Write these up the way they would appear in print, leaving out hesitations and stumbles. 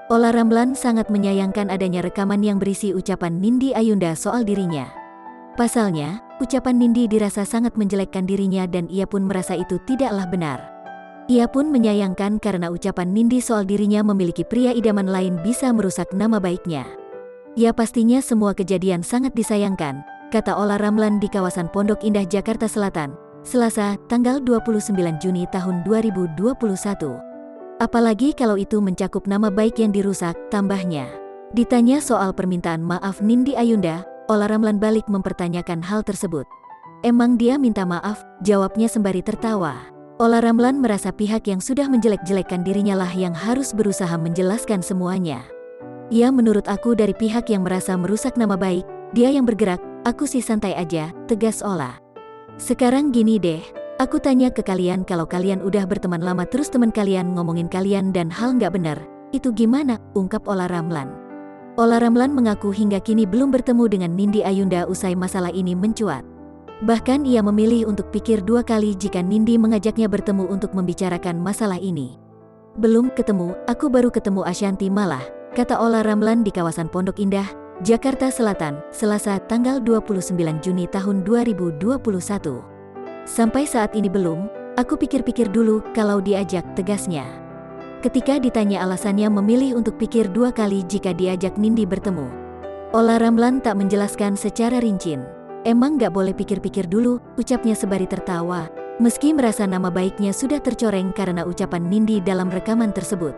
Ola Ramlan sangat menyayangkan adanya rekaman yang berisi ucapan Nindi Ayunda soal dirinya. Pasalnya, ucapan Nindi dirasa sangat menjelekkan dirinya dan ia pun merasa itu tidaklah benar. Ia pun menyayangkan karena ucapan Nindi soal dirinya memiliki pria idaman lain bisa merusak nama baiknya. Ya pastinya semua kejadian sangat disayangkan, kata Ola Ramlan di kawasan Pondok Indah, Jakarta Selatan, Selasa, tanggal 29 Juni tahun 2021. Apalagi kalau itu mencakup nama baik yang dirusak, tambahnya. Ditanya soal permintaan maaf Nindi Ayunda, Ola Ramlan balik mempertanyakan hal tersebut. Emang dia minta maaf? Jawabnya sembari tertawa. Ola Ramlan merasa pihak yang sudah menjelek-jelekkan dirinya lah yang harus berusaha menjelaskan semuanya. Ya menurut aku dari pihak yang merasa merusak nama baik, dia yang bergerak, aku sih santai aja, tegas Ola. Sekarang gini deh. Aku tanya ke kalian, kalau kalian udah berteman lama terus teman kalian ngomongin kalian dan hal nggak benar, itu gimana? Ungkap Ola Ramlan. Ola Ramlan mengaku hingga kini belum bertemu dengan Nindi Ayunda usai masalah ini mencuat. Bahkan ia memilih untuk pikir dua kali jika Nindi mengajaknya bertemu untuk membicarakan masalah ini. Belum ketemu, aku baru ketemu Ashanti malah, kata Ola Ramlan di kawasan Pondok Indah, Jakarta Selatan, Selasa tanggal 29 Juni tahun 2021. Sampai saat ini belum, aku pikir-pikir dulu kalau diajak, tegasnya. Ketika ditanya alasannya memilih untuk pikir dua kali jika diajak Nindi bertemu, Ola Ramlan tak menjelaskan secara rinci. Emang gak boleh pikir-pikir dulu, ucapnya sembari tertawa, meski merasa nama baiknya sudah tercoreng karena ucapan Nindi dalam rekaman tersebut.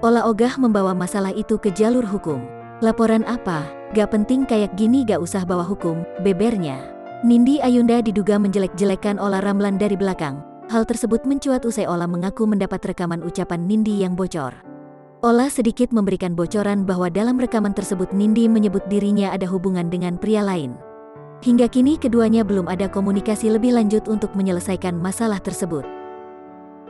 Ola ogah membawa masalah itu ke jalur hukum. Laporan apa? Gak penting kayak gini gak usah bawa hukum, bebernya. Nindi Ayunda diduga menjelek-jelekan Ola Ramlan dari belakang. Hal tersebut mencuat usai Ola mengaku mendapat rekaman ucapan Nindi yang bocor. Ola sedikit memberikan bocoran bahwa dalam rekaman tersebut Nindi menyebut dirinya ada hubungan dengan pria lain. Hingga kini keduanya belum ada komunikasi lebih lanjut untuk menyelesaikan masalah tersebut.